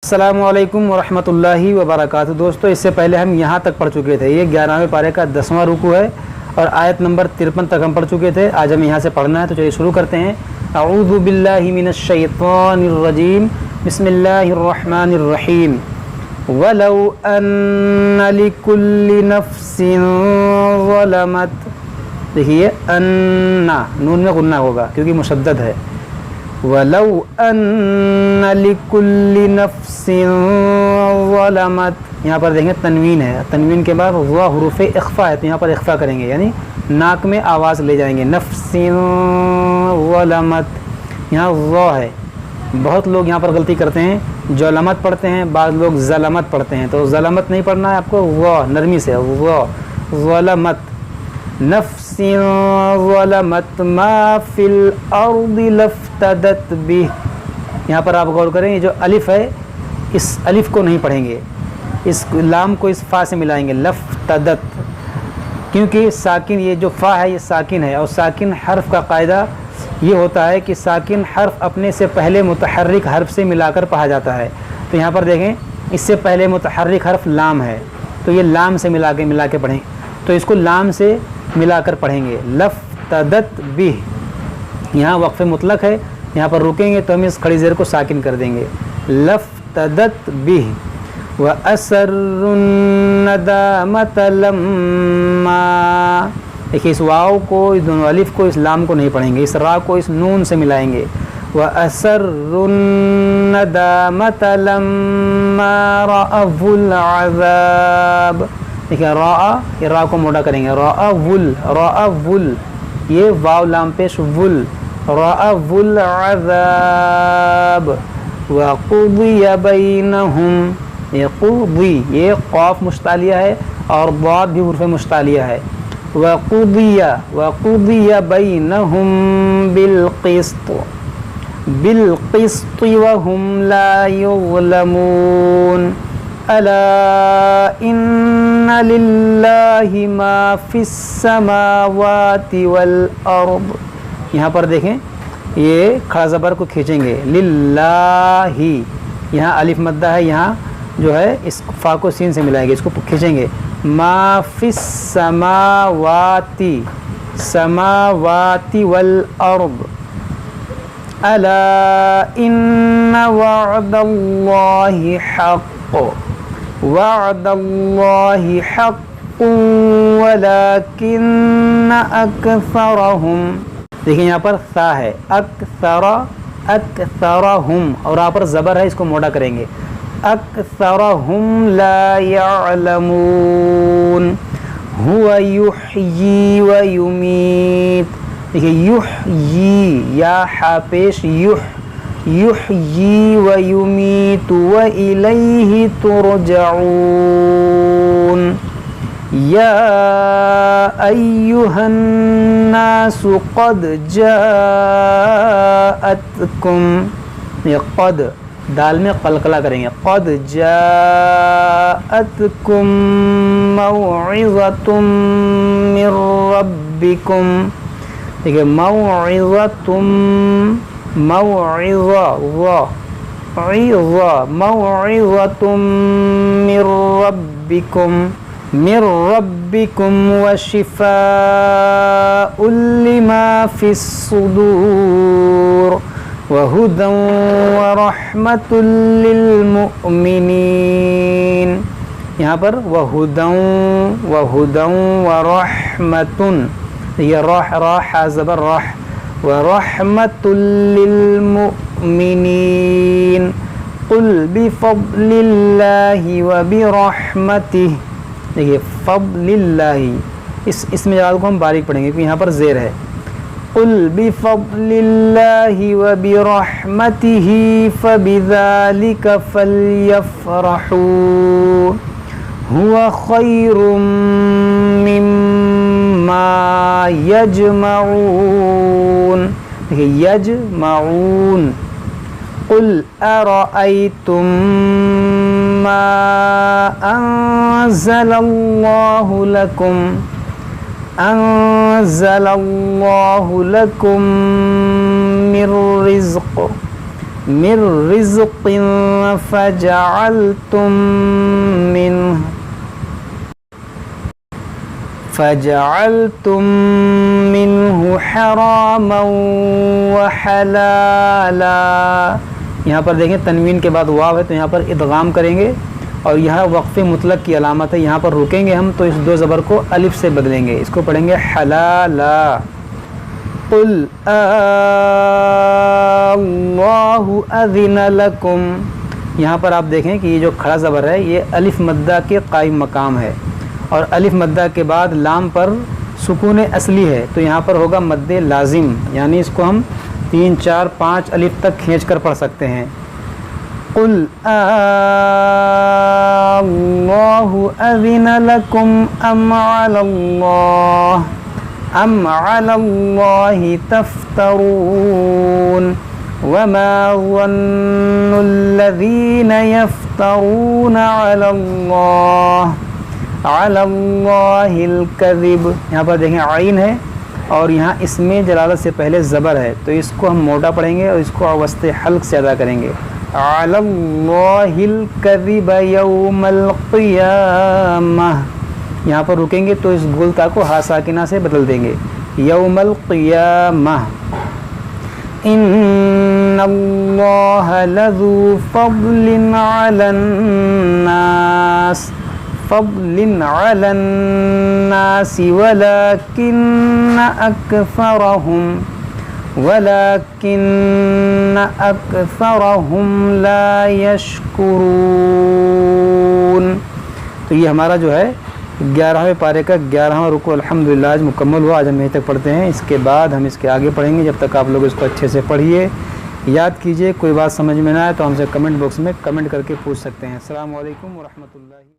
السلام علیکم ورحمۃ اللہ وبرکاتہ۔ دوستو، اس سے پہلے ہم یہاں تک پڑھ چکے تھے، یہ 11ویں پارے کا 10واں رکوع ہے اور آیت نمبر 53 تک ہم پڑھ چکے تھے۔ آج ہم یہاں سے پڑھنا ہے، تو چلیے شروع کرتے ہیں۔ اعوذ باللہ من الشیطان الرجیم، بسم اللہ الرحمن الرحیم۔ وَلَوْ أَنَّ لِكُلِّ نَفْسٍ ظَلَمَتْ، دیکھیے اَنَّ نون میں غنہ ہوگا کیونکہ مشدد ہے۔ وَلَوْ أَنَّ لِكُلِّ نَفْسٍ ظَلَمَتْ، یہاں پر دیکھیں تنوین ہے، تنوین کے بعد ظا حروف اخفا ہے، تو یہاں پر اخفا کریں گے، یعنی ناک میں آواز لے جائیں گے۔ نفس ظلمت، یہاں ظا ہے۔ بہت لوگ یہاں پر غلطی کرتے ہیں، ظلمت پڑھتے ہیں، بعض لوگ ظلمت پڑھتے ہیں، تو ظلمت نہیں پڑھنا ہے آپ کو، ظا نرمی سے، ظا ظلمت۔ نفس ظلمت ما فی الارض لافتدت بہ، یہاں پر آپ غور کریں، یہ جو الف ہے اس الف کو نہیں پڑھیں گے، اس لام کو اس فا سے ملائیں گے، لافتدت، کیونکہ ساکن، یہ جو فا ہے یہ ساکن ہے، اور ساکن حرف کا قاعدہ یہ ہوتا ہے کہ ساکن حرف اپنے سے پہلے متحرک حرف سے ملا کر پڑھا جاتا ہے۔ تو یہاں پر دیکھیں اس سے پہلے متحرک حرف لام ہے، تو یہ لام سے ملا کے پڑھیں، تو اس کو لام سے ملا کر پڑھیں گے۔ لفتدت بہ، یہاں وقف مطلق ہے، یہاں پر رکیں گے تو ہم اس کھڑی زیر کو ساکن کر دیں گے۔ لفتدت بہ وَأَسَرُّ النَّدَامَةَ لَمَّا، دیکھیے اس واو کو، اس دونوں الف کو، اس لام کو نہیں پڑھیں گے، اس را کو اس نون سے ملائیں گے۔ وَأَسَرُّ النَّدَامَةَ لَمَّا رَأَوُا الْعَذَابَ، دیکھیں یہ را کو موڑا کریں گے، رَأَوُل، یہ واو لام پیش ول، رَأَوُا الْعَذَابَ وَقُضِيَ بَيْنَهُمْ، یہ قضی، یہ قاف مشتعلیہ ہے اور ضاد بھی حرف مشتعلیہ ہے۔ وَقُضِيَ بَيْنَهُمْ بِالْقِسْطِ وَهُمْ لَا يُظْلَمُونَ أَلَا إِنَّ لِلَّهِ مَا فِي السَّمَاوَاتِ وَالْأَرْضِ، یہاں پر دیکھیں یہ کھڑا زبر کو کھینچیں گے، للہ، یہاں الف مدہ ہے، یہاں جو ہے اس فا کو سین سے ملائیں گے، اس کو کھینچیں گے۔ ما فی السماوات، سماوات والارض، الا ان وعد اللہ حق، وعد اللہ حق ولکن اکثرہم، دیکھیں یہاں پر ثا ہے، اکثرہم، اور یہاں پر زبر ہے، اس کو موڑا کریں گے، اکثرہم لا یعلمون۔ ہوا یحیی و یمیت، دیکھیں یحیی، یا حا پیش یحیی و یمیت و الیہ ترجعون۔ یا ایہا الناس قد جاءتکم، یہ قد دال میں قلقلہ کریں گے، قد جاءتکم موعظۃ من ربکم، دیکھیں موعظۃ، موعظۃ من ربکم وشفاء لما فی الصدور وَهُدًى وَرَحْمَةٌ لِّلْمُؤْمِنِينَ، یہاں پر وَهُدًى وَرَحْمَةٌ، یہ راح زبر راح، وَرَحْمَةٌ لِّلْمُؤْمِنِينَ قُلْ بِفَضْلِ اللَّهِ وَبِرَحْمَتِهِ، دیکھیے فضل اللہ، اس میں جلال کو ہم باریک پڑھیں گے کیونکہ یہاں پر زیر ہے۔ قل بفضل اللہ وبرحمتہ فبذلک فلیفرحوا هو خیر مما یجمعون، یجمعون۔ قل ارأیتم ما انزل اللہ لکم، انزل اللہ لکم من رزق، من رزق فجعلتم منه حراما وحلالا. یہاں پر دیکھیں تنوین کے بعد واو ہے تو یہاں پر ادغام کریں گے اور یہاں وقف مطلق کی علامت ہے. یہاں پر رکیں گے ہم تو اس دو زبر کو الف سے بدلیں گے, اس کو پڑھیں گے حلالا. قل اللہ اذن لکم. یہاں پر آپ دیکھیں کہ یہ جو کھڑا زبر ہے یہ الف مدہ کے قائم مقام ہے اور الف مدہ کے بعد لام پر سکون اصلی ہے تو یہاں پر ہوگا مد لازم, یعنی اس کو ہم 3 4 5 الف تک کھینچ کر پڑھ سکتے ہیں. قل اللہ اذن لکم ام علی اللہ تفترون وما ظن الذین یفترون علی اللہ الکذب. یہاں پر دیکھیں عین ہے اور یہاں اس میں جلالت سے پہلے زبر ہے تو اس کو ہم موٹا پڑھیں گے اور اس کو وسط حلق سے ادا کریں گے. علی اللہ الکذب یوم القیامہ. یہاں پر رکیں گے تو اس گلتا کو ہا ساکنہ سے بدل دیں گے یوم القیامہ. ان اللہ لذو فضل علی الناس ولكن أكثرهم لا يشكرون. تو یہ ہمارا جو ہے 11ویں پارے کا 11واں رکوع الحمدللہ آج مکمل ہوا. آج ہم یہیں تک پڑھتے ہیں, اس کے بعد ہم اس کے آگے پڑھیں گے. جب تک آپ لوگ اس کو اچھے سے پڑھیے, یاد کیجئے. کوئی بات سمجھ میں نہ آئے تو ہم سے کمنٹ باکس میں کمنٹ کر کے پوچھ سکتے ہیں. السلام علیکم ورحمۃ اللہ.